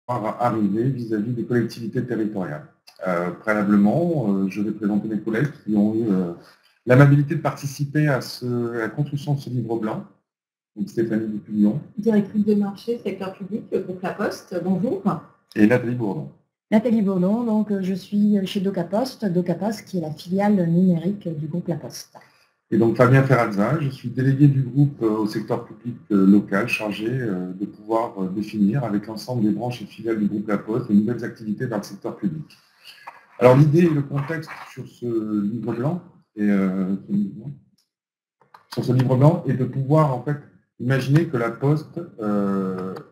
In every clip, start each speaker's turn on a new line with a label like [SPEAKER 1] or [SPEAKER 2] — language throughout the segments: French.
[SPEAKER 1] arriver vis-à-vis des collectivités territoriales. Préalablement, je vais présenter mes collègues qui ont eu l'amabilité de participer à la construction de ce livre blanc. Donc Stéphanie Dupullon.
[SPEAKER 2] Directrice de marché, secteur public, le groupe La Poste, bonjour.
[SPEAKER 1] Et Nathalie Bourdon.
[SPEAKER 3] Nathalie Bourdon, donc je suis chez DocaPost qui est la filiale numérique du groupe La Poste.
[SPEAKER 1] Et donc Fabien Ferrazza, je suis délégué du groupe au secteur public local, chargé de pouvoir définir avec l'ensemble des branches et filiales du groupe La Poste les nouvelles activités dans le secteur public. Alors l'idée et le contexte sur ce livre blanc est de pouvoir en fait imaginer que La Poste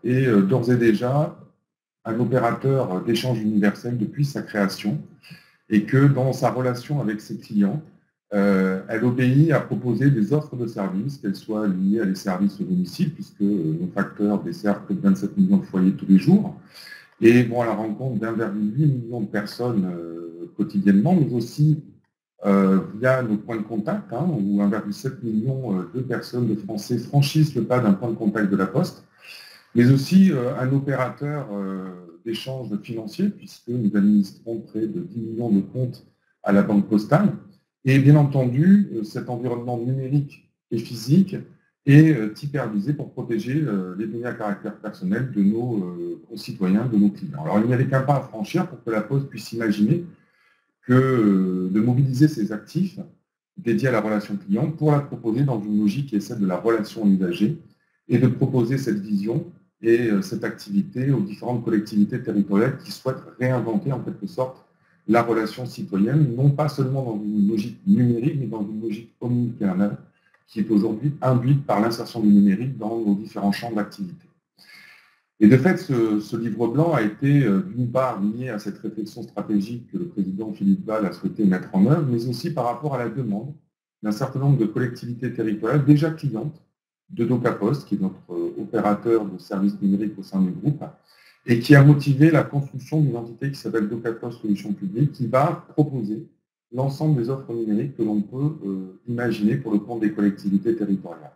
[SPEAKER 1] est d'ores et déjà un opérateur d'échange universel depuis sa création et que dans sa relation avec ses clients, elle obéit à proposer des offres de services, qu'elles soient liées à des services au domicile, puisque nos facteurs desservent près de 27 millions de foyers tous les jours, et vont à la rencontre d'1,8 million de personnes quotidiennement, mais aussi via nos points de contact, où 1,7 million de personnes, de Français, franchissent le pas d'un point de contact de La Poste, mais aussi un opérateur d'échange financier, puisque nous administrons près de 10 millions de comptes à la Banque Postale. Et bien entendu, cet environnement numérique et physique est hypervisé pour protéger les données à caractère personnel de nos concitoyens, de nos clients. Alors, il n'y avait qu'un pas à franchir pour que La Poste puisse imaginer que de mobiliser ses actifs dédiés à la relation client pour la proposer dans une logique qui est celle de la relation usager et de proposer cette vision et cette activité aux différentes collectivités territoriales qui souhaitent réinventer en quelque sorte la relation citoyenne, non pas seulement dans une logique numérique, mais dans une logique omnicanale qui est aujourd'hui induite par l'insertion du numérique dans nos différents champs d'activité. Et de fait, ce livre blanc a été d'une part lié à cette réflexion stratégique que le président Philippe Val a souhaité mettre en œuvre, mais aussi par rapport à la demande d'un certain nombre de collectivités territoriales déjà clientes de DocaPost, qui est notre opérateur de services numériques au sein du groupe, et qui a motivé la construction d'une entité qui s'appelle DocaPost Solutions Publiques, qui va proposer l'ensemble des offres numériques que l'on peut imaginer pour le compte des collectivités territoriales.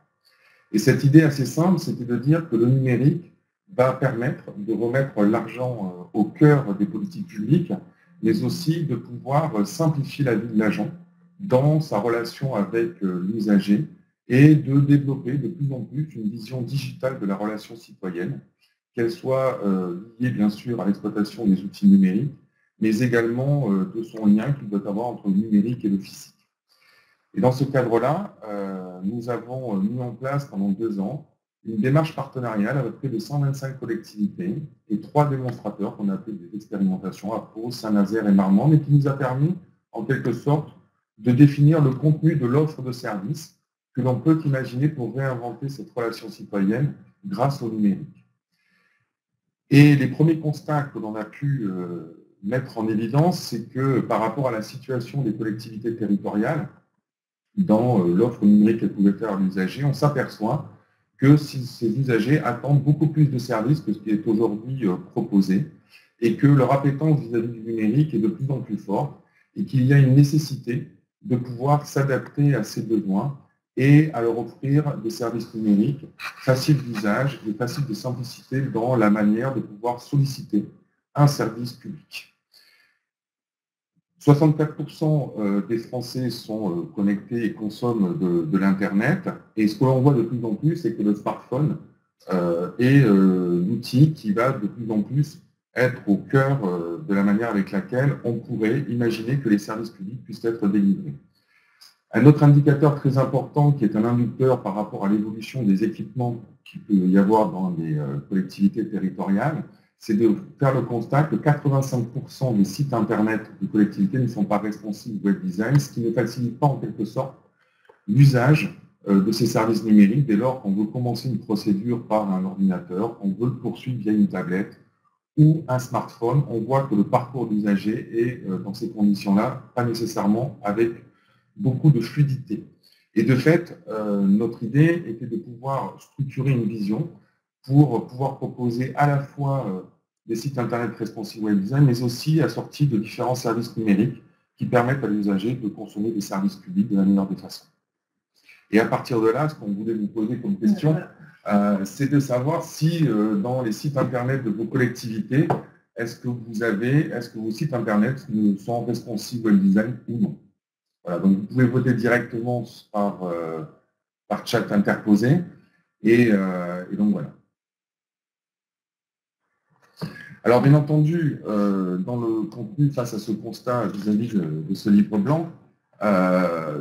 [SPEAKER 1] Et cette idée assez simple, c'était de dire que le numérique va permettre de remettre l'argent au cœur des politiques publiques, mais aussi de pouvoir simplifier la vie de l'agent dans sa relation avec l'usager et de développer de plus en plus une vision digitale de la relation citoyenne, qu'elle soit liée bien sûr à l'exploitation des outils numériques, mais également de son lien qu'il doit avoir entre le numérique et le physique. Et dans ce cadre-là, nous avons mis en place pendant 2 ans une démarche partenariale avec près de 125 collectivités et 3 démonstrateurs qu'on a appelés des expérimentations à Pau, Saint-Nazaire et Marmande, et qui nous a permis, en quelque sorte, de définir le contenu de l'offre de services que l'on peut imaginer pour réinventer cette relation citoyenne grâce au numérique. Et les premiers constats que l'on a pu mettre en évidence, c'est que par rapport à la situation des collectivités territoriales, dans l'offre numérique qu'elles pouvaient faire à l'usager, on s'aperçoit que ces usagers attendent beaucoup plus de services que ce qui est aujourd'hui proposé et que leur appétence vis-à-vis du numérique est de plus en plus forte et qu'il y a une nécessité de pouvoir s'adapter à ces besoins et à leur offrir des services numériques faciles d'usage et faciles de simplicité dans la manière de pouvoir solliciter un service public. 64% des Français sont connectés et consomment de l'Internet. Et ce que l'on voit de plus en plus, c'est que le smartphone est l'outil qui va de plus en plus être au cœur de la manière avec laquelle on pourrait imaginer que les services publics puissent être délivrés. Un autre indicateur très important, qui est un inducteur par rapport à l'évolution des équipements qu'il peut y avoir dans les collectivités territoriales, c'est de faire le constat que 85% des sites Internet de collectivités ne sont pas responsive web design, ce qui ne facilite pas en quelque sorte l'usage de ces services numériques dès lors qu'on veut commencer une procédure par un ordinateur, on veut le poursuivre via une tablette ou un smartphone. On voit que le parcours d'usager est dans ces conditions-là, pas nécessairement avec beaucoup de fluidité. Et de fait, notre idée était de pouvoir structurer une vision pour pouvoir proposer à la fois des sites Internet responsive web design, mais aussi assortis de différents services numériques qui permettent à l'usager de consommer des services publics de la meilleure des façons. Et à partir de là, ce qu'on voulait vous poser comme question, c'est de savoir si dans les sites internet de vos collectivités, est-ce que vos sites internet sont responsive web design ou non. Voilà, donc vous pouvez voter directement par chat interposé et donc voilà. Alors bien entendu, dans le contenu face à ce constat vis-à-vis de ce livre blanc,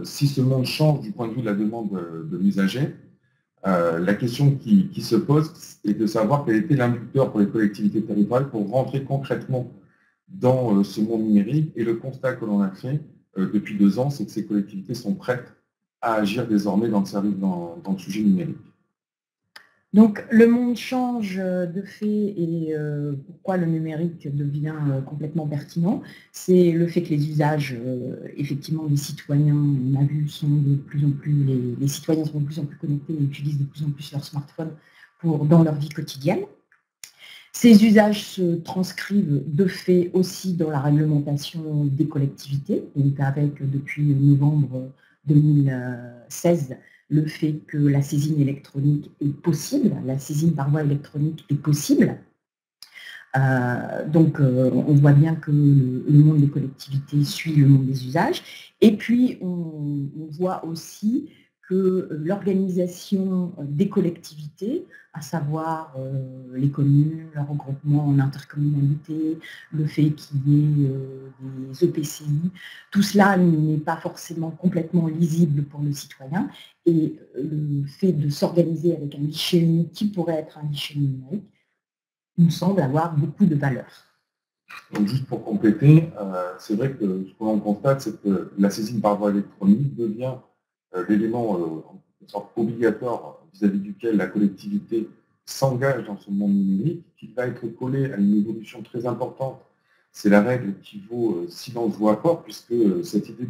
[SPEAKER 1] si ce monde change du point de vue de la demande de l'usager, la question qui se pose est de savoir quel était l'inducteur pour les collectivités territoriales pour rentrer concrètement dans ce monde numérique. Et le constat que l'on a fait depuis 2 ans, c'est que ces collectivités sont prêtes à agir désormais dans le sujet numérique.
[SPEAKER 3] Donc le monde change de fait et pourquoi le numérique devient complètement pertinent, c'est le fait que les usages effectivement des citoyens, on a vu, sont de plus en plus, les citoyens sont de plus en plus connectés et utilisent de plus en plus leur smartphone dans leur vie quotidienne. Ces usages se transcrivent de fait aussi dans la réglementation des collectivités, donc avec depuis novembre 2016 le fait que la saisine électronique est possible, la saisine par voie électronique est possible. Donc on voit bien que le monde des collectivités suit le monde des usages. Et puis on voit aussi que l'organisation des collectivités, à savoir les communes, leur regroupement en intercommunalité, le fait qu'il y ait des EPCI, tout cela n'est pas forcément complètement lisible pour le citoyen. Et le fait de s'organiser avec un guichet unique qui pourrait être un guichet numérique nous semble avoir beaucoup de valeur.
[SPEAKER 1] Donc juste pour compléter, c'est vrai que ce que l'on constate, c'est que la saisine par voie électronique devient l'élément en quelque sorte obligatoire vis-à-vis duquel la collectivité s'engage dans ce monde numérique, qui va être collé à une évolution très importante. C'est la règle qui vaut silence vaut accord, puisque cette idée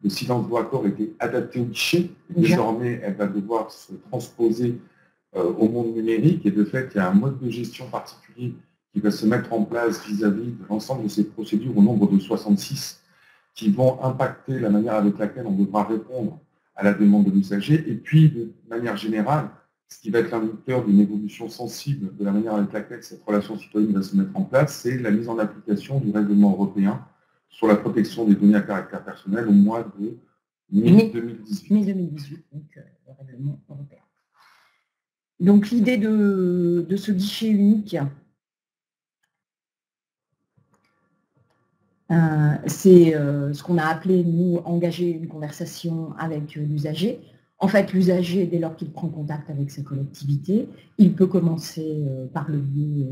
[SPEAKER 1] de silence vaut accord était adaptée au guichet. Désormais, elle va devoir se transposer au monde numérique, et de fait, il y a un mode de gestion particulier qui va se mettre en place vis-à-vis de l'ensemble de ces procédures, au nombre de 66, qui vont impacter la manière avec laquelle on devra répondre à la demande de l'usager. Et puis, de manière générale, ce qui va être l'inducteur d'une évolution sensible de la manière avec laquelle cette relation citoyenne va se mettre en place, c'est la mise en application du règlement européen sur la protection des données à caractère personnel au mois de mai 2018.
[SPEAKER 3] Mai 2018, donc le règlement européen. Donc l'idée de ce guichet unique, c'est ce qu'on a appelé, nous, engager une conversation avec l'usager. En fait, l'usager, dès lors qu'il prend contact avec sa collectivité, il peut commencer par le biais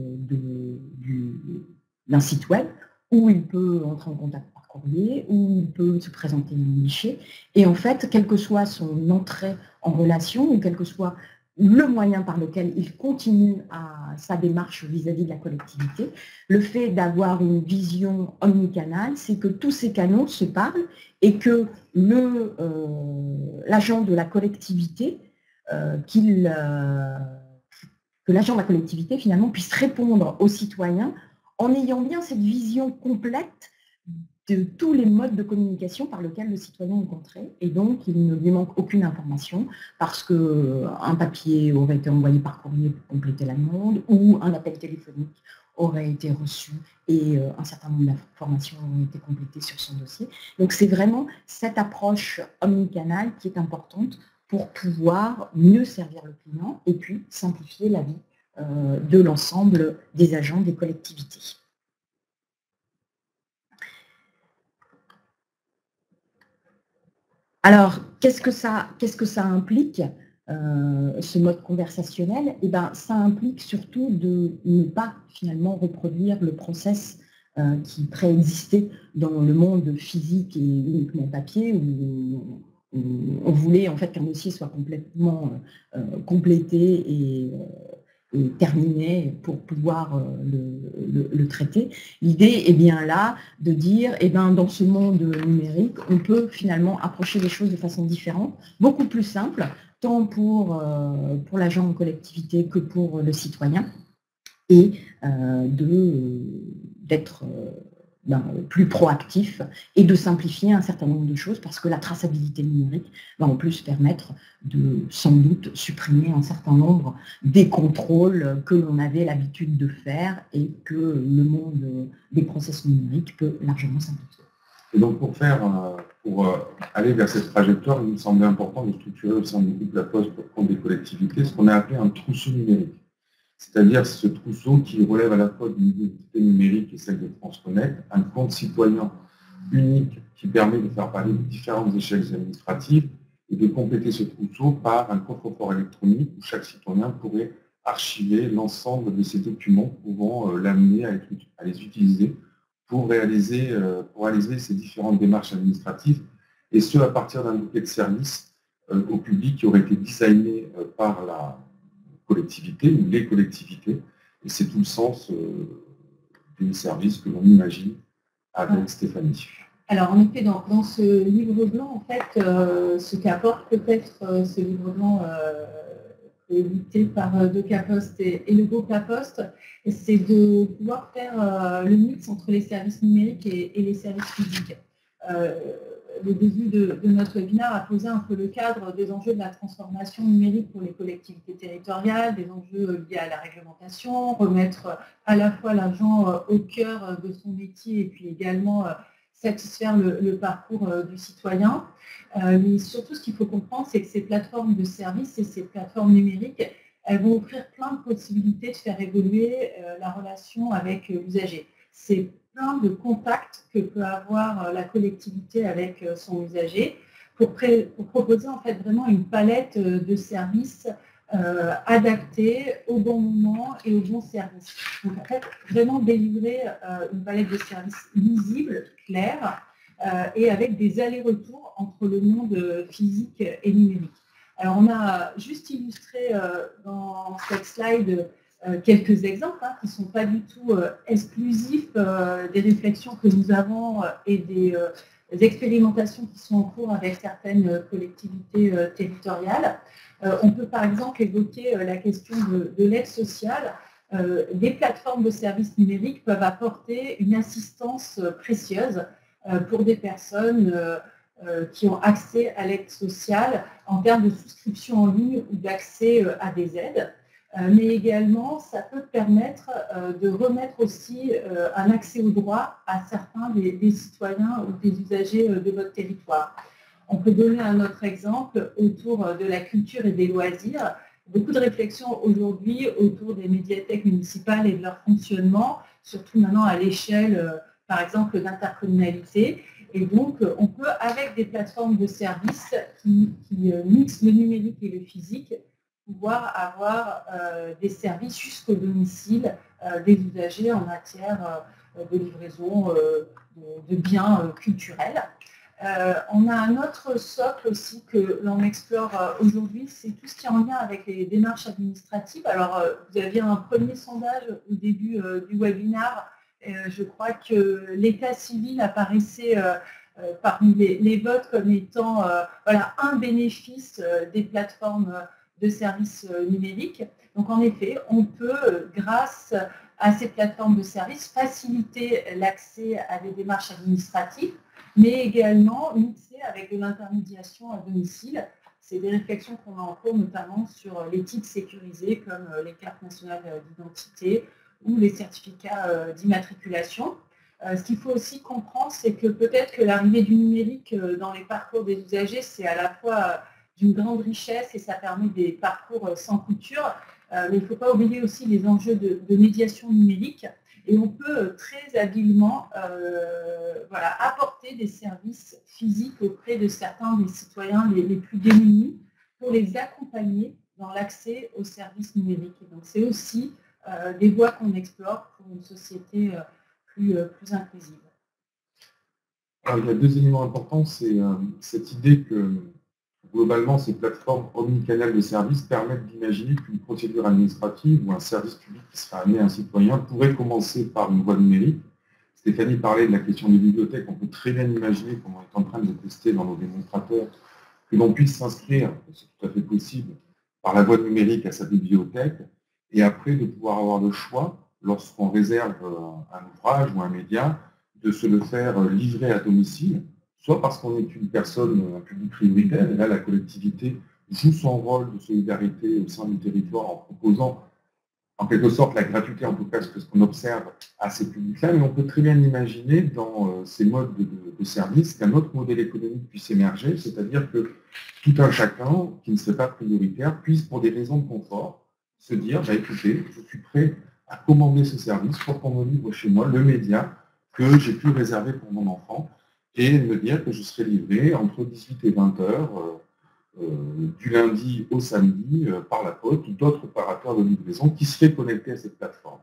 [SPEAKER 3] d'un site web, ou il peut entrer en contact par courrier, ou il peut se présenter dans un guichet. Et en fait, quelle que soit son entrée en relation, ou quel que soit le moyen par lequel il continue à sa démarche vis-à-vis de la collectivité, le fait d'avoir une vision omnicanale, c'est que tous ces canaux se parlent et que l'agent de la collectivité, que l'agent de la collectivité finalement puisse répondre aux citoyens en ayant bien cette vision complète de tous les modes de communication par lesquels le citoyen est entré, et donc il ne lui manque aucune information parce qu'un papier aurait été envoyé par courrier pour compléter la demande, ou un appel téléphonique aurait été reçu et un certain nombre d'informations ont été complétées sur son dossier. Donc c'est vraiment cette approche omnicanale qui est importante pour pouvoir mieux servir le client et puis simplifier la vie de l'ensemble des agents des collectivités. Alors, qu'est-ce que ça implique, ce mode conversationnel? Eh bien, ça implique surtout de ne pas finalement reproduire le process qui préexistait dans le monde physique et uniquement papier, où on voulait en fait qu'un dossier soit complètement complété et terminé pour pouvoir le traiter. L'idée est bien là de dire, eh ben, dans ce monde numérique, on peut finalement approcher les choses de façon différente, beaucoup plus simple, tant pour l'agent en collectivité que pour le citoyen, et plus proactif et de simplifier un certain nombre de choses parce que la traçabilité numérique va en plus permettre de sans doute supprimer un certain nombre des contrôles que l'on avait l'habitude de faire et que le monde des process numériques peut largement simplifier.
[SPEAKER 1] Et donc pour aller vers cette trajectoire, il nous semblait important de structurer au sein du groupe La Poste pour compte des collectivités ce qu'on a appelé un trousseau numérique. C'est-à-dire ce trousseau qui relève à la fois d'une identité numérique et celle de France Connect, un compte citoyen unique qui permet de faire parler de différentes échelles administratives et de compléter ce trousseau par un coffre-fort électronique où chaque citoyen pourrait archiver l'ensemble de ces documents pouvant l'amener à les utiliser pour réaliser ces différentes démarches administratives, et ce à partir d'un bouquet de services au public qui aurait été designé par la collectivité ou les collectivités, et c'est tout le sens des services que l'on imagine avec Stéphanie.
[SPEAKER 2] Alors en effet, dans ce livre blanc, en fait, ce qu'apporte peut-être ce livre blanc édité par DocaPost et le groupe La Poste, c'est de pouvoir faire le mix entre les services numériques et les services physiques. Le début de notre webinaire a posé un peu le cadre des enjeux de la transformation numérique pour les collectivités territoriales, des enjeux liés à la réglementation, remettre à la fois l'agent au cœur de son métier et puis également satisfaire le parcours du citoyen. Mais surtout, ce qu'il faut comprendre, c'est que ces plateformes de services et ces plateformes numériques, elles vont offrir plein de possibilités de faire évoluer la relation avec l'usager. C'est plein de contacts que peut avoir la collectivité avec son usager pour proposer en fait vraiment une palette de services adaptés au bon moment et au bon service. Donc en fait, vraiment délivrer une palette de services lisible, claire, et avec des allers-retours entre le monde physique et numérique. Alors on a juste illustré dans cette slide quelques exemples qui ne sont pas du tout exclusifs des réflexions que nous avons et des expérimentations qui sont en cours avec certaines collectivités territoriales. On peut par exemple évoquer la question de l'aide sociale. Les plateformes de services numériques peuvent apporter une assistance précieuse pour des personnes qui ont accès à l'aide sociale en termes de souscription en ligne ou d'accès à des aides. Mais également, ça peut permettre de remettre aussi un accès au droit à certains des citoyens ou des usagers de votre territoire. On peut donner un autre exemple autour de la culture et des loisirs. Beaucoup de réflexions aujourd'hui autour des médiathèques municipales et de leur fonctionnement, surtout maintenant à l'échelle, par exemple, d'intercommunalité. Et donc, on peut, avec des plateformes de services qui mixent le numérique et le physique, pouvoir avoir des services jusqu'au domicile des usagers en matière de livraison de biens culturels. On a un autre socle aussi que l'on explore aujourd'hui, c'est tout ce qui est en lien avec les démarches administratives. Alors, vous aviez un premier sondage au début du webinaire. Je crois que l'état civil apparaissait parmi les votes comme étant un bénéfice des plateformes de services numériques. Donc en effet, on peut, grâce à ces plateformes de services, faciliter l'accès à des démarches administratives, mais également mixer avec de l'intermédiation à domicile. C'est des réflexions qu'on a en cours, notamment sur les titres sécurisés comme les cartes nationales d'identité ou les certificats d'immatriculation. Ce qu'il faut aussi comprendre, c'est que peut-être que l'arrivée du numérique dans les parcours des usagers, c'est à la fois d'une grande richesse et ça permet des parcours sans couture, mais il ne faut pas oublier aussi les enjeux de médiation numérique. Et on peut très habilement apporter des services physiques auprès de certains des citoyens les plus démunis pour les accompagner dans l'accès aux services numériques. Et donc c'est aussi des voies qu'on explore pour une société plus inclusive.
[SPEAKER 1] Alors, il y a deux éléments importants, c'est cette idée que globalement ces plateformes omnicanales de services permettent d'imaginer qu'une procédure administrative ou un service public qui sera amené à un citoyen pourrait commencer par une voie numérique. Stéphanie parlait de la question des bibliothèques, on peut très bien imaginer, comme on est en train de le tester dans nos démonstrateurs, que l'on puisse s'inscrire, c'est tout à fait possible, par la voie numérique à sa bibliothèque, et après de pouvoir avoir le choix, lorsqu'on réserve un ouvrage ou un média, de se le faire livrer à domicile, soit parce qu'on est une personne, un public prioritaire, et là la collectivité joue son rôle de solidarité au sein du territoire en proposant en quelque sorte la gratuité, en tout cas ce qu'on observe à ces publics-là, mais on peut très bien imaginer dans ces modes de service qu'un autre modèle économique puisse émerger, c'est-à-dire que tout un chacun qui ne serait pas prioritaire puisse, pour des raisons de confort, se dire, écoutez, je suis prêt à commander ce service pour qu'on me livre chez moi le média que j'ai pu réserver pour mon enfant et me dire que je serai livré entre 18 et 20 heures du lundi au samedi par la Poste ou d'autres opérateurs de livraison qui seraient connectés à cette plateforme.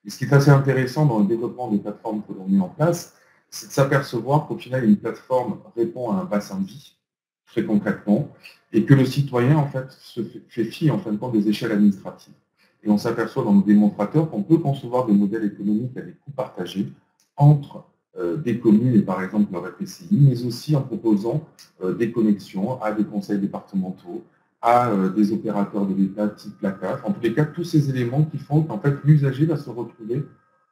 [SPEAKER 1] Et ce qui est assez intéressant dans le développement des plateformes que l'on met en place, c'est de s'apercevoir qu'au final, une plateforme répond à un bassin de vie, très concrètement, et que le citoyen, en fait, se fait fi, en fin de compte, des échelles administratives. Et on s'aperçoit dans nos démonstrateurs qu'on peut concevoir des modèles économiques à des coûts partagés entre des communes et par exemple leur EPCI, mais aussi en proposant des connexions à des conseils départementaux, à des opérateurs de l'État type la CAF. En tous les cas, tous ces éléments qui font qu'en fait l'usager va se retrouver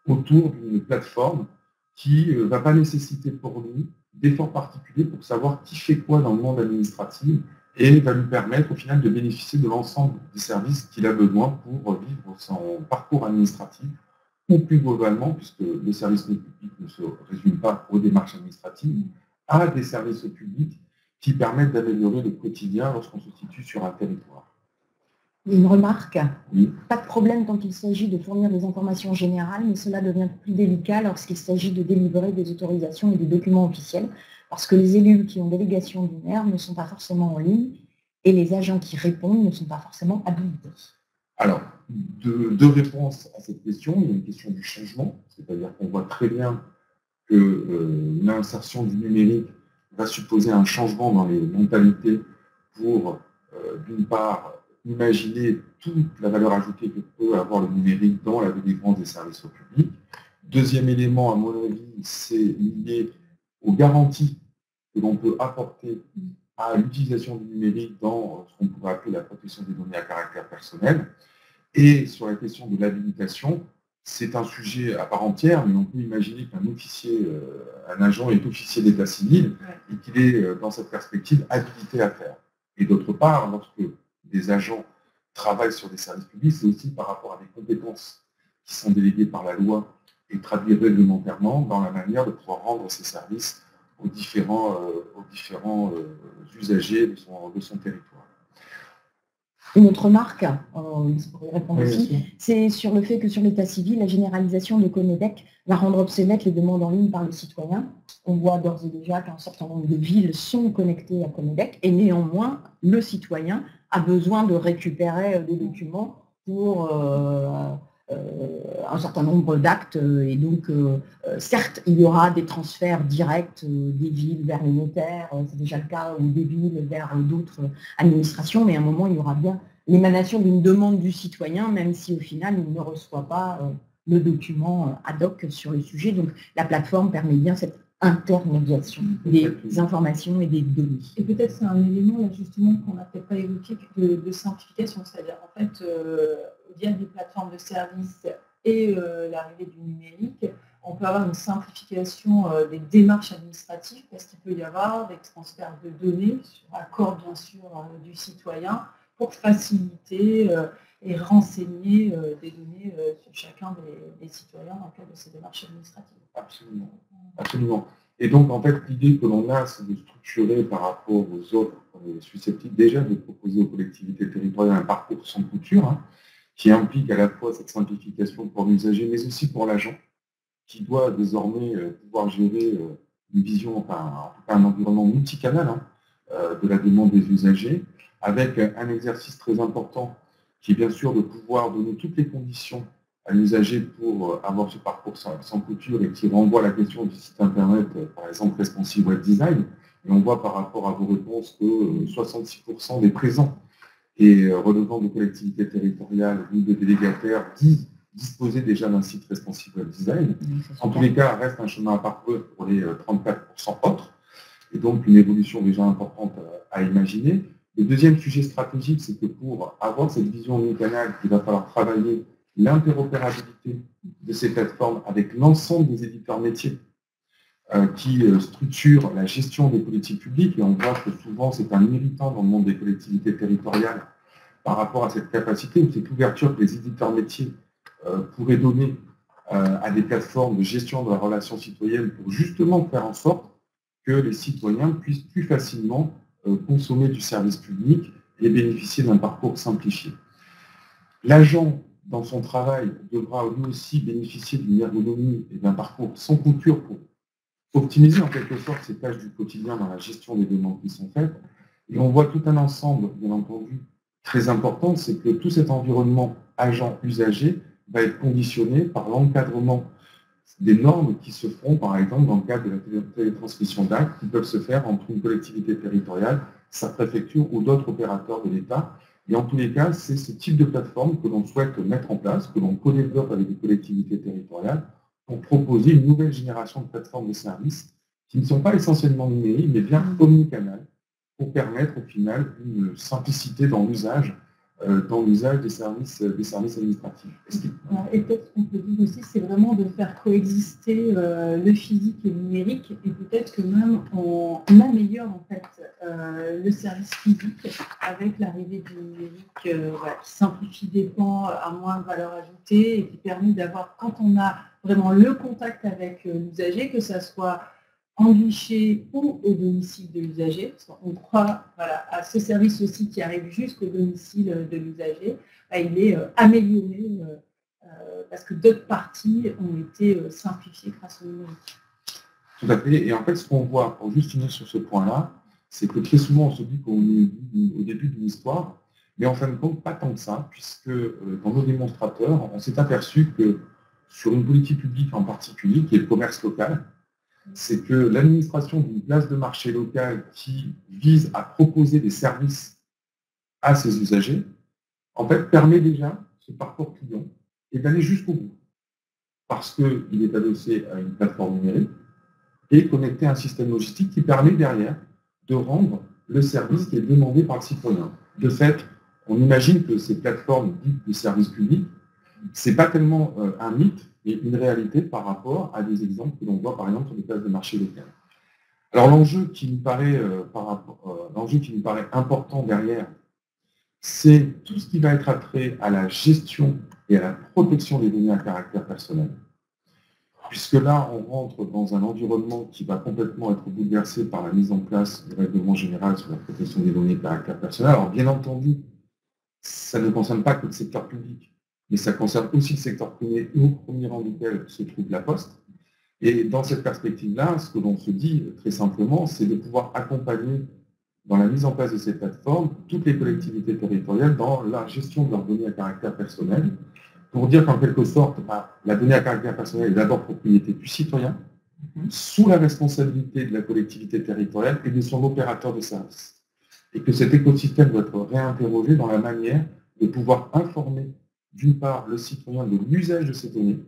[SPEAKER 1] autour d'une plateforme qui ne va pas nécessiter pour lui d'efforts particuliers pour savoir qui fait quoi dans le monde administratif et va lui permettre au final de bénéficier de l'ensemble des services qu'il a besoin pour vivre son parcours administratif ou plus globalement, puisque les services publics ne se résument pas aux démarches administratives, à des services publics qui permettent d'améliorer le quotidien lorsqu'on se situe sur un territoire.
[SPEAKER 3] Une remarque,
[SPEAKER 1] oui.
[SPEAKER 3] Pas de problème quand il s'agit de fournir des informations générales, mais cela devient plus délicat lorsqu'il s'agit de délivrer des autorisations et des documents officiels, parce que les élus qui ont délégation du maire ne sont pas forcément en ligne et les agents qui répondent ne sont pas forcément habilités.
[SPEAKER 1] Alors, deux réponses à cette question. Il y a une question du changement, c'est-à-dire qu'on voit très bien que l'insertion du numérique va supposer un changement dans les mentalités pour, d'une part, imaginer toute la valeur ajoutée que peut avoir le numérique dans la délivrance des services au public. Deuxième élément, à mon avis, c'est lié aux garanties que l'on peut apporter à l'utilisation du numérique dans ce qu'on pourrait appeler la protection des données à caractère personnel. Et sur la question de l'habilitation, c'est un sujet à part entière, mais on peut imaginer qu'un officier, un agent est officier d'état civil et qu'il est, dans cette perspective, habilité à faire. Et d'autre part, lorsque des agents travaillent sur des services publics, c'est aussi par rapport à des compétences qui sont déléguées par la loi et traduites réglementairement dans la manière de pouvoir rendre ces services aux différents usagers de son territoire.
[SPEAKER 3] Une autre remarque, c'est sur le fait que sur l'état civil, la généralisation de Conedec va rendre obsolètes les demandes en ligne par le citoyen. On voit d'ores et déjà qu'un certain nombre de villes sont connectées à Conedec et néanmoins, le citoyen a besoin de récupérer des documents pour un certain nombre d'actes. Et donc, certes, il y aura des transferts directs des villes vers les notaires, c'est déjà le cas, ou des villes vers d'autres administrations, mais à un moment, il y aura bien l'émanation d'une demande du citoyen, même si au final, il ne reçoit pas le document ad hoc sur le sujet. Donc, la plateforme permet bien cette intermédiation des informations et des données.
[SPEAKER 2] Et peut-être c'est un élément, là, justement, qu'on n'a peut-être pas évoqué, de simplification, c'est-à-dire, en fait, via des plateformes de services et l'arrivée du numérique, on peut avoir une simplification des démarches administratives parce qu'il peut y avoir des transferts de données, sur accord bien sûr du citoyen, pour faciliter et renseigner des données sur chacun des citoyens dans le cadre de ces démarches administratives.
[SPEAKER 1] Absolument. Absolument. Et donc, en fait, l'idée que l'on a, c'est de structurer par rapport aux autres susceptibles déjà de proposer aux collectivités territoriales un parcours sans couture, qui implique à la fois cette simplification pour l'usager, mais aussi pour l'agent, qui doit désormais pouvoir gérer une vision, enfin, en tout cas un environnement multicanal de la demande des usagers, avec un exercice très important qui est bien sûr de pouvoir donner toutes les conditions à l'usager pour avoir ce parcours sans couture et qui renvoie à la question du site internet, par exemple responsive web design. Et on voit par rapport à vos réponses que 66% des présents et relevant de collectivités territoriales ou de délégataires disent disposer déjà d'un site responsive web design. En tous les cas, reste un chemin à parcourir pour les 34% autres, et donc une évolution déjà importante à imaginer. Le deuxième sujet stratégique, c'est que pour avoir cette vision omnicanale, il va falloir travailler l'interopérabilité de ces plateformes avec l'ensemble des éditeurs métiers. qui structure la gestion des politiques publiques, et on voit que souvent c'est un irritant dans le monde des collectivités territoriales par rapport à cette capacité ou cette ouverture que les éditeurs métiers pourraient donner à des plateformes de gestion de la relation citoyenne pour justement faire en sorte que les citoyens puissent plus facilement consommer du service public et bénéficier d'un parcours simplifié. L'agent, dans son travail, devra lui aussi bénéficier d'une ergonomie et d'un parcours sans coupure pour optimiser en quelque sorte ces tâches du quotidien dans la gestion des demandes qui sont faites. Et on voit tout un ensemble, bien entendu, très important, c'est que tout cet environnement agent-usager va être conditionné par l'encadrement des normes qui se feront, par exemple, dans le cadre de la télétransmission d'actes qui peuvent se faire entre une collectivité territoriale, sa préfecture ou d'autres opérateurs de l'État. Et en tous les cas, c'est ce type de plateforme que l'on souhaite mettre en place, que l'on co-développe avec des collectivités territoriales, pour proposer une nouvelle génération de plateformes de services qui ne sont pas essentiellement numériques, mais bien omnicanales, pour permettre au final une simplicité dans l'usage des services administratifs.
[SPEAKER 2] Et peut-être qu'on peut dire aussi, c'est vraiment de faire coexister le physique et le numérique, et peut-être que même on améliore en fait le service physique avec l'arrivée du numérique qui simplifie des pans à moindre valeur ajoutée et qui permet d'avoir, quand on a vraiment le contact avec l'usager, que ça soit en guichet ou au domicile de l'usager. On croit à ce service aussi qui arrive jusqu'au domicile de l'usager. Il est amélioré parce que d'autres parties ont été simplifiées grâce au numérique.
[SPEAKER 1] Tout à fait. Et en fait, ce qu'on voit, pour juste finir sur ce point-là, c'est que très souvent, on se dit qu'on est au début d'une histoire, mais en fin de compte, pas tant que ça, puisque dans nos démonstrateurs, on s'est aperçu que sur une politique publique en particulier, qui est le commerce local, c'est que l'administration d'une place de marché locale qui vise à proposer des services à ses usagers, en fait, permet déjà ce parcours client et d'aller jusqu'au bout. Parce qu'il est adossé à une plateforme numérique et connecté à un système logistique qui permet derrière de rendre le service qui est demandé par le citoyen. De fait, on imagine que ces plateformes dites de services publics, ce n'est pas tellement un mythe, mais une réalité par rapport à des exemples que l'on voit par exemple sur des places de marché locales. Alors l'enjeu qui nous paraît important derrière, c'est tout ce qui va être attrait à la gestion et à la protection des données à caractère personnel. Puisque là, on rentre dans un environnement qui va complètement être bouleversé par la mise en place du règlement général sur la protection des données à caractère personnel. Alors bien entendu, ça ne concerne pas que le secteur public, mais ça concerne aussi le secteur privé, au premier rang duquel se trouve la Poste. Et dans cette perspective-là, ce que l'on se dit très simplement, c'est de pouvoir accompagner dans la mise en place de ces plateformes toutes les collectivités territoriales dans la gestion de leurs données à caractère personnel, pour dire qu'en quelque sorte, la donnée à caractère personnel est d'abord propriété du citoyen, sous la responsabilité de la collectivité territoriale et de son opérateur de service. Et que cet écosystème doit être réinterrogé dans la manière de pouvoir informer d'une part le citoyen de l'usage de ces données,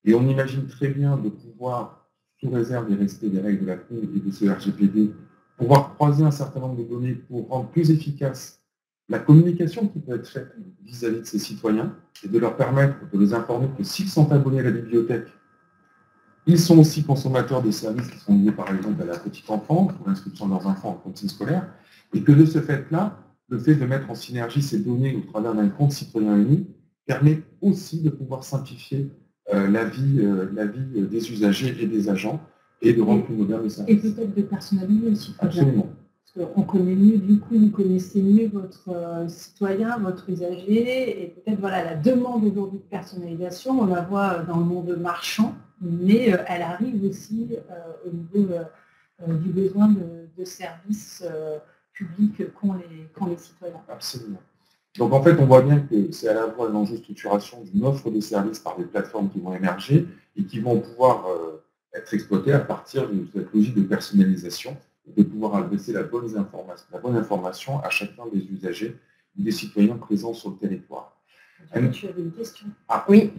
[SPEAKER 1] et on imagine très bien de pouvoir, sous réserve des respects des règles de la CNIL et de ce RGPD, pouvoir croiser un certain nombre de données pour rendre plus efficace la communication qui peut être faite vis-à-vis de ces citoyens et de leur permettre de les informer que s'ils sont abonnés à la bibliothèque, ils sont aussi consommateurs de services qui sont liés par exemple à la petite enfance pour l'inscription de leurs enfants en cantine scolaire, et que de ce fait-là, le fait de mettre en synergie ces données au travers d'un compte citoyen unique permet aussi de pouvoir simplifier la vie des usagers et des agents et de rendre plus moderne les services.
[SPEAKER 2] Et peut-être de personnaliser aussi.
[SPEAKER 1] Absolument.
[SPEAKER 2] Parce qu'on connaît mieux, du coup, vous connaissez mieux votre citoyen, votre usager, et peut-être la demande aujourd'hui de personnalisation, on la voit dans le monde marchand, mais elle arrive aussi au niveau du besoin de services publics qu'ont les citoyens.
[SPEAKER 1] Absolument. Donc en fait, on voit bien que c'est à la fois l'enjeu de structuration d'une offre de services par des plateformes qui vont émerger et qui vont pouvoir être exploitées à partir de cette logique de personnalisation, de pouvoir adresser la bonne information à chacun des usagers ou des citoyens présents sur le territoire.
[SPEAKER 2] Tu avais une question.
[SPEAKER 3] Oui.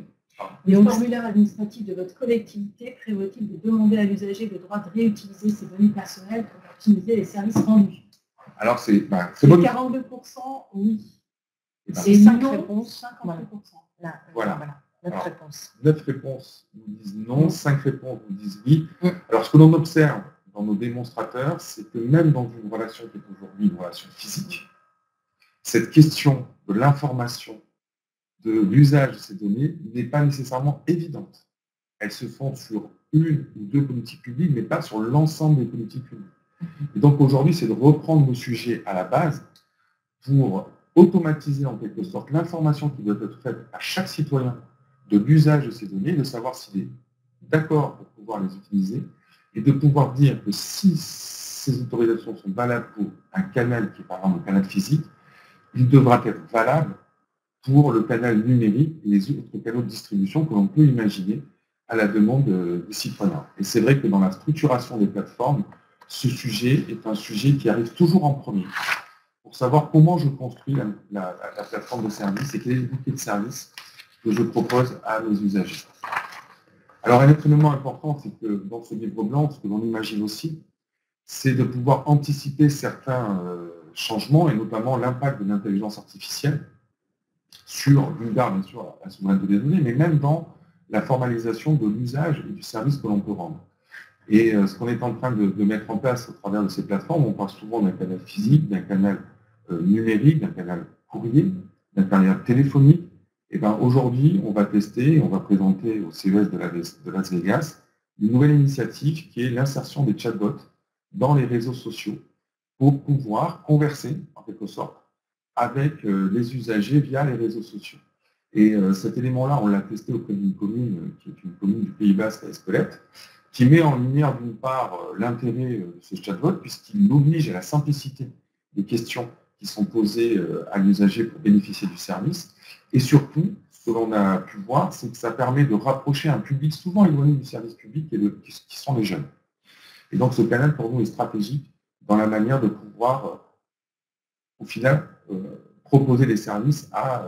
[SPEAKER 2] Le formulaire administratif de votre collectivité prévoit-il de demander à l'usager le droit de réutiliser ses données personnelles pour optimiser les services rendus?
[SPEAKER 1] Alors c'est
[SPEAKER 2] 42%, oui.
[SPEAKER 3] C'est 5
[SPEAKER 2] non,
[SPEAKER 3] réponses.
[SPEAKER 2] 58%.
[SPEAKER 1] Voilà.
[SPEAKER 3] 9 réponses.
[SPEAKER 1] 9 réponses nous disent non, 5 réponses nous disent oui. Alors, ce que l'on observe dans nos démonstrateurs, c'est que même dans une relation qui est aujourd'hui une relation physique, cette question de l'information, de l'usage de ces données n'est pas nécessairement évidente. Elles se font sur une ou deux politiques publiques, mais pas sur l'ensemble des politiques publiques. Et donc aujourd'hui, c'est de reprendre nos sujets à la base pour automatiser en quelque sorte l'information qui doit être faite à chaque citoyen de l'usage de ces données, de savoir s'il est d'accord pour pouvoir les utiliser et de pouvoir dire que si ces autorisations sont valables pour un canal qui est par exemple un canal physique, il devra être valable pour le canal numérique et les autres canaux de distribution que l'on peut imaginer à la demande des citoyens. Et c'est vrai que dans la structuration des plateformes, ce sujet est un sujet qui arrive toujours en premier. Pour savoir comment je construis la plateforme de service et quel est le bouquet de services que je propose à nos usagers. Alors un autre élément important, c'est que dans ce livre blanc, ce que l'on imagine aussi, c'est de pouvoir anticiper certains changements et notamment l'impact de l'intelligence artificielle sur, d'une part, bien sûr, la souveraineté des données, mais même dans la formalisation de l'usage et du service que l'on peut rendre. Et ce qu'on est en train de mettre en place au travers de ces plateformes, on parle souvent d'un canal physique, d'un canal numérique, d'un canal courrier, d'un canal téléphonique. Et bien aujourd'hui, on va tester, on va présenter au CES de Las Vegas une nouvelle initiative qui est l'insertion des chatbots dans les réseaux sociaux pour pouvoir converser, en quelque sorte, avec les usagers via les réseaux sociaux. Et cet élément-là, on l'a testé auprès d'une commune, qui est une commune du Pays Basque, à Espelette, qui met en lumière, d'une part, l'intérêt de ce chatbot, puisqu'il oblige à la simplicité des questions qui sont posées à l'usager pour bénéficier du service. Et surtout, ce que l'on a pu voir, c'est que ça permet de rapprocher un public souvent éloigné du service public, qui sont les jeunes. Et donc, ce canal, pour nous, est stratégique dans la manière de pouvoir, au final, proposer des services à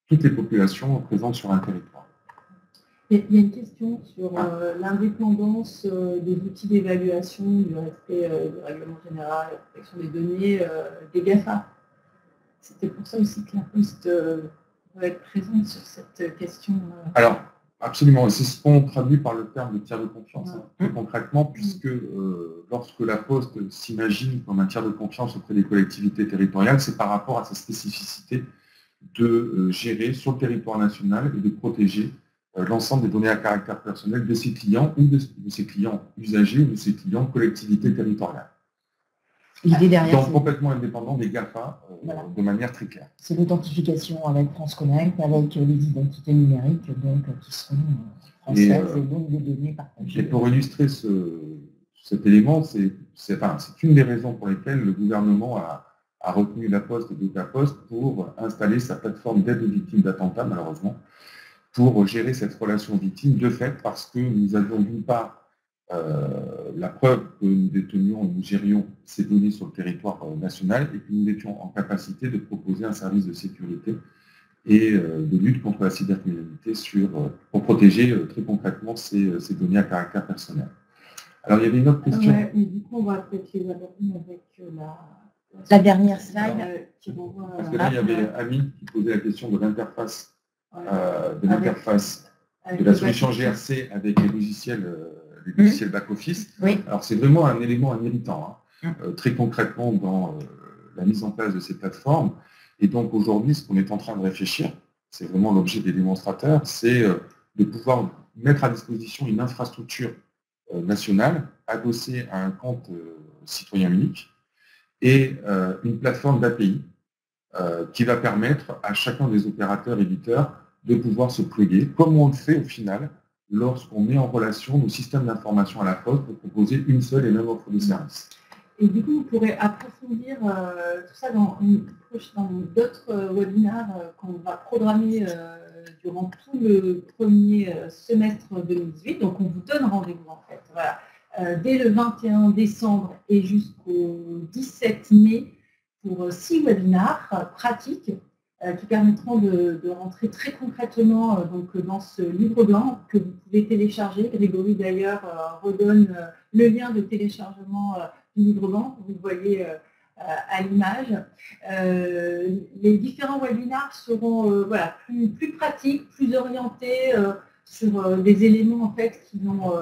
[SPEAKER 1] toutes les populations présentes sur un territoire.
[SPEAKER 2] Il y a une question sur l'indépendance des outils d'évaluation du respect du règlement général, la protection des données des GAFA. C'était pour ça aussi que la Poste va être présente sur cette question.
[SPEAKER 1] Alors, absolument. C'est ce qu'on traduit par le terme de tiers de confiance, plus concrètement, puisque lorsque la Poste s'imagine comme un tiers de confiance auprès des collectivités territoriales, c'est par rapport à sa spécificité de gérer sur le territoire national et de protéger l'ensemble des données à caractère personnel de ses clients ou de ses clients usagers ou de ses clients collectivités territoriales.
[SPEAKER 3] L'idée derrière,
[SPEAKER 1] donc complètement indépendant des GAFA de manière très claire.
[SPEAKER 3] C'est l'authentification avec France Connect, avec les identités numériques donc, qui seront françaises et donc des données partagées.
[SPEAKER 1] Et pour illustrer cet élément, c'est une des raisons pour lesquelles le gouvernement a retenu la Poste et Doca Post pour installer sa plateforme d'aide aux victimes d'attentats, malheureusement, pour gérer cette relation victime, de fait, parce que nous avions d'une part la preuve que nous détenions et nous gérions ces données sur le territoire national et que nous étions en capacité de proposer un service de sécurité et de lutte contre la cybercriminalité pour protéger très concrètement ces données à caractère personnel. Alors, il y avait une autre question.
[SPEAKER 2] Ouais, mais du coup, on va peut-être les aborder avec
[SPEAKER 3] la dernière slide.
[SPEAKER 1] Parce que là, il y avait Amine qui posait la question de l'interface de la solution GRC avec les logiciels back-office.
[SPEAKER 3] Oui.
[SPEAKER 1] Alors, c'est vraiment un élément irritant, très concrètement dans la mise en place de ces plateformes. Et donc, aujourd'hui, ce qu'on est en train de réfléchir, c'est vraiment l'objet des démonstrateurs, c'est de pouvoir mettre à disposition une infrastructure nationale adossée à un compte citoyen unique et une plateforme d'API qui va permettre à chacun des opérateurs éditeurs de pouvoir se plugger, comme on le fait au final lorsqu'on met en relation nos systèmes d'information à la Poste pour proposer une seule et même offre de service.
[SPEAKER 2] Et du coup, vous pourrez approfondir tout ça dans d'autres webinaires qu'on va programmer durant tout le premier semestre 2018. Donc, on vous donne rendez-vous en fait. Voilà. Dès le 21 décembre et jusqu'au 17 mai pour 6 webinaires pratiques qui permettront de rentrer très concrètement dans ce livre blanc que vous pouvez télécharger. Grégory d'ailleurs redonne le lien de téléchargement du livre blanc. Vous le voyez à l'image. Les différents webinaires seront plus pratiques, plus orientés sur des éléments en fait qui vont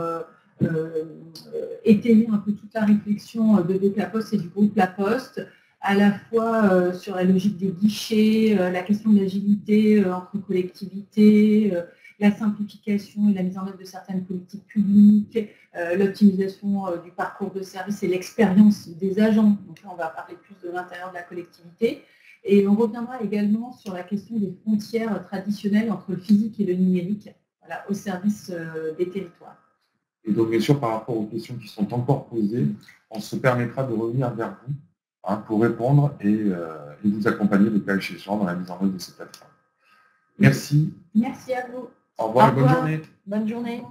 [SPEAKER 2] étayer un peu toute la réflexion de La Poste et du groupe La Poste, à la fois sur la logique des guichets, la question de l'agilité entre collectivités, la simplification et la mise en œuvre de certaines politiques publiques, l'optimisation du parcours de service et l'expérience des agents. Donc là, on va parler plus de l'intérieur de la collectivité. Et on reviendra également sur la question des frontières traditionnelles entre le physique et le numérique, voilà, au service des territoires.
[SPEAKER 1] Et donc, bien sûr, par rapport aux questions qui sont encore posées, on se permettra de revenir vers vous pour répondre et vous accompagner le cas échéant dans la mise en œuvre de cette plateforme. Merci.
[SPEAKER 2] Merci à vous.
[SPEAKER 1] Au revoir et bonne journée.
[SPEAKER 3] Bonne journée.